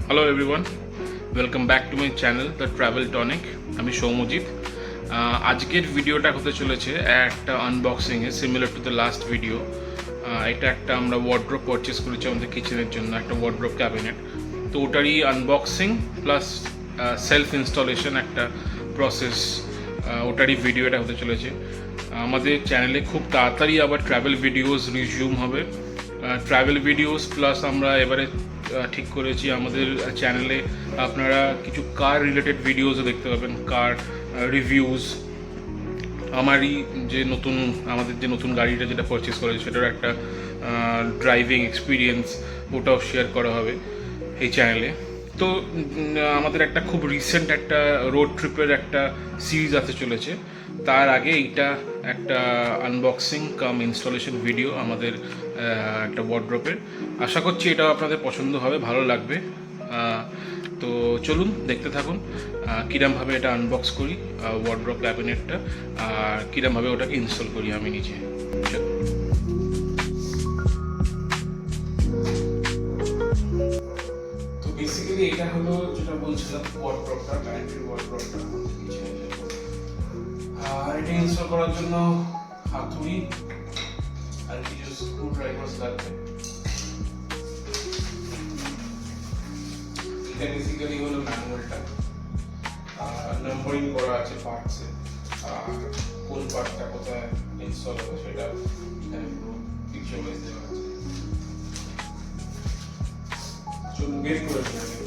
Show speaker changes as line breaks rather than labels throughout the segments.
Hello everyone, welcome back to my channel the travel tonic. আমি সৌমজিৎ। আজকের ভিডিওটা হতে চলেছে একটা আনবক্সিংয়ে, similar to the last video. এটা একটা আমরা ওয়ার্ড্রোব পারচেস করেছি আমাদের কিচেনের জন্য, একটা ওয়ার্ড্রোব ক্যাবিনেট। তো ওটারই আনবক্সিং প্লাস সেলফ ইনস্টলেশন একটা প্রসেস, ওটারই ভিডিওটা হতে চলেছে। আমাদের চ্যানেলে খুব তাড়াতাড়ি আবার ট্রাভেল ভিডিওস রিজিউম হবে। ট্রাভেল ভিডিওস প্লাস আমরা এবারে ঠিক করেছি আমাদের চ্যানেলে আপনারা কিছু কার রিলেটেড ভিডিওসও দেখতে পাবেন, কার রিভিউজ। আমাদের যে নতুন গাড়িটা যেটা পারচেস করেছে সেটার একটা ড্রাইভিং এক্সপিরিয়েন্স, ওটাও শেয়ার করা হবে এই চ্যানেলে। তো আমাদের একটা খুব রিসেন্ট একটা রোড ট্রিপের একটা সিরিজ আসতে চলেছে। তার আগে এইটা একটা আনবক্সিং কাম ইনস্টলেশন ভিডিও আমাদের একটা ওয়ার্ড্রোবের। আশা করছি এটাও আপনাদের পছন্দ হবে, ভালো লাগবে। তো চলুন দেখতে থাকুন কীরমভাবে এটা আনবক্স করি ওয়ার্ড্রোব ক্যাবিনেটটা, আর কীরমভাবে ওটাকে ইনস্টল করি আমি নিজে। তো বেসিক্যালি এটা হলো যেটা বলছিলাম, ওয়ার্ড্রোবটা, প্যান্ট্রি ওয়ার্ড্রোবটা আর এটা ইনস্টল করার জন্য হাতুড়ি আর কিছু স্ক্রু ড্রাইভার্স লাগবে। এটা বেসিক্যালি হলো ম্যানুয়ালটা, নাম্বারিং করা আছে পার্টসে, আর কোন পার্টটা কোথায় ইনস্টল হবে সেটা এখানে পুরো পিকচার ওয়াইজ দেওয়া আছে। চলুন বের করে নিই।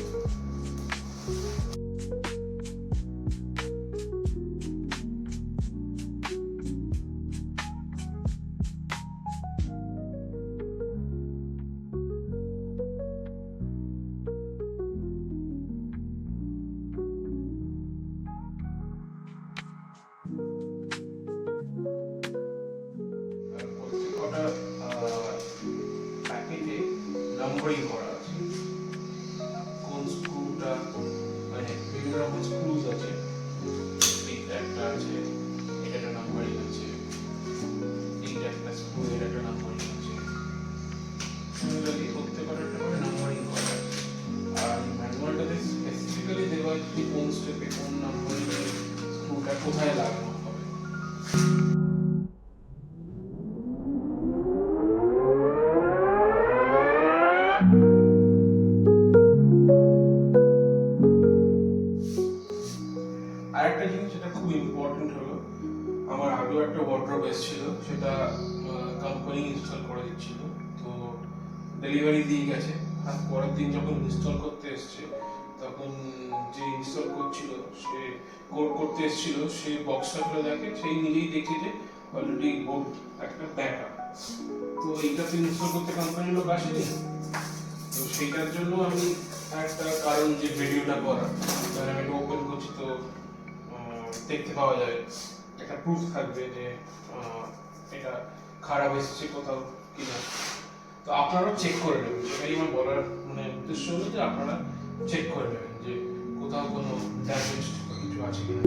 প্যাকেটে নাম্বারিং করা আছে, কোন স্ক্রুটা, মানে বিভিন্ন রকম স্ক্রুজ আছে। এইটা একটা আছে, এটা একটা নাম্বারিং আছে, এইটা একটা স্ক্রু, এটা একটা নাম্বারিং আছে। সিমিলারলি প্রত্যেকটা করে নাম্বারিং করা আছে। আর ম্যানুয়ালটাতে স্পেসিফিক্যালি দেওয়া আছে কোন স্টেপে কোন নাম্বারিং স্ক্রুটা কোথায় লাগানো হবে। আরেকটা জিনিস যেটা খুব ইম্পর্টেন্ট হলো, আমার আগেও একটা ওয়ার্ড্রোব এসেছিল, সেটা কোম্পানি ইনস্টল করে দিচ্ছিল। তো ডেলিভারি দিয়ে গেছে, আর পরের দিন যখন ইনস্টল করতে এসছে তখন যে ইনস্টল করতে এসেছিল সে বক্সটা খুলে দেখে, সেই নিজেই দেখে যে অলরেডি বোর্ড একটা ব্যাকআপ। তো এইটা তো ইনস্টল করতে কোম্পানির লোক আসেনি। তো সেইটার জন্য আমি একটা কারণ যে ভিডিওটা করা, আমি এটা ওপেন করছি তো দেখতে পাওয়া যাবে, একটা প্রুফ থাকবে যে এটা খারাপ এসেছে কোথাও কিনা। তো আপনারাও চেক করে নেবেন, সেটাই আমার বলার উদ্দেশ্য হলো যে আপনারা চেক করে নেবেন যে কোথাও কোনো ড্যামেজ কিছু আছে কিনা।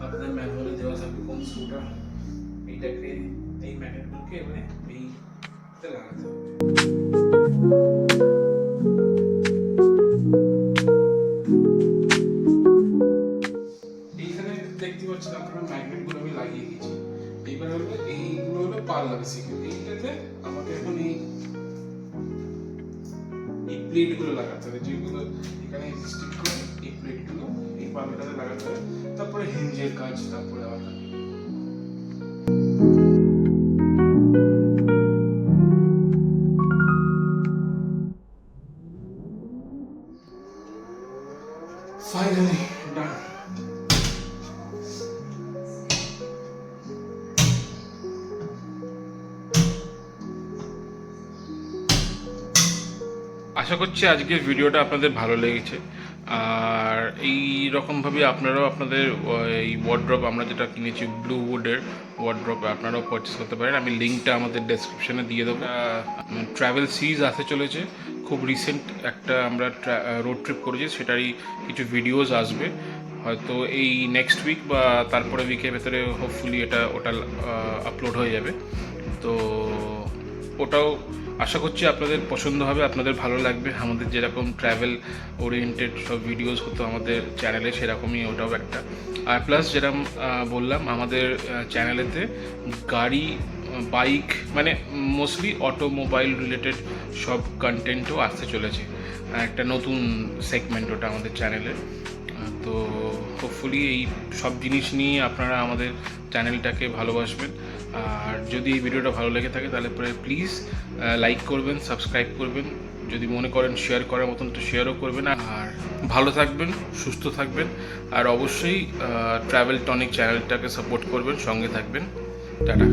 আপনাদের ম্যানুয়ালে দেওয়া থাকবে কোন স্ক্রুটা এইটাকে এই ম্যাগনেটগুলোকে এবারে এইতে লাগাতে হবে। এইখানে দেখতে পাচ্ছেন আপনারা ম্যাগনেটগুলো আমি লাগিয়ে দিয়েছি। এইবার হলো এইগুলো হলো পার্লার বেসিক্যালি এইটাতে আমাকে এখন এই প্লেটগুলো লাগাতে হবে, যেগুলো এখানে স্টিক করে এই প্লেটগুলো এই পার্লারটাতে লাগাতে হবে। তারপরে হিঞ্জের কাজ, তারপরে আবার ফাইনালি ডান। আশা করছি আজকের ভিডিওটা আপনাদের ভালো লেগেছে। আর এই রকমভাবে আপনারাও আপনাদের এই ওয়ার্ড্রপ আমরা যেটা কিনেছি ব্লু উডের ওয়ার্ড্রপ আপনারাও পারচেস করতে পারেন। আমি লিঙ্কটা আমাদের ডেসক্রিপশনে দিয়ে দেবো। ট্রাভেল সিরিজ আসতে চলেছে, খুব রিসেন্ট একটা আমরা রোড ট্রিপ করেছি, সেটারই কিছু ভিডিওস আসবে হয়তো এই নেক্সট উইক বা তারপরে উইকের ভেতরে হোপফুলি ওটা আপলোড হয়ে যাবে। তো ওটাও আশা করছি আপনাদের পছন্দ হবে, আপনাদের ভালো লাগবে। আমাদের যেরকম ট্রাভেল ওরিয়েন্টেড সব ভিডিওস হতো আমাদের চ্যানেলে, সেরকমই ওটাও একটা। আর প্লাস যেরকম বললাম, আমাদের চ্যানেলেতে গাড়ি, বাইক, মানে মোস্টলি অটোমোবাইল রিলেটেড সব কন্টেন্টও আসতে চলেছে। একটা নতুন সেগমেন্ট ওটা আমাদের চ্যানেলে। তো হোপফুলি এই সব জিনিস নিয়ে আপনারা আমাদের চ্যানেলটাকে ভালোবাসবেন। আর যদি এই ভিডিওটা ভালো লেগে থাকে তাহলে প্লিজ লাইক করবেন, সাবস্ক্রাইব করবেন, যদি মনে করেন শেয়ার করার মতন তো শেয়ারও করবেন। আর ভালো থাকবেন, সুস্থ থাকবেন, আর অবশ্যই ট্রাভেল টনিক চ্যানেলটাকে সাপোর্ট করবেন, সঙ্গে থাকবেন। টাটা।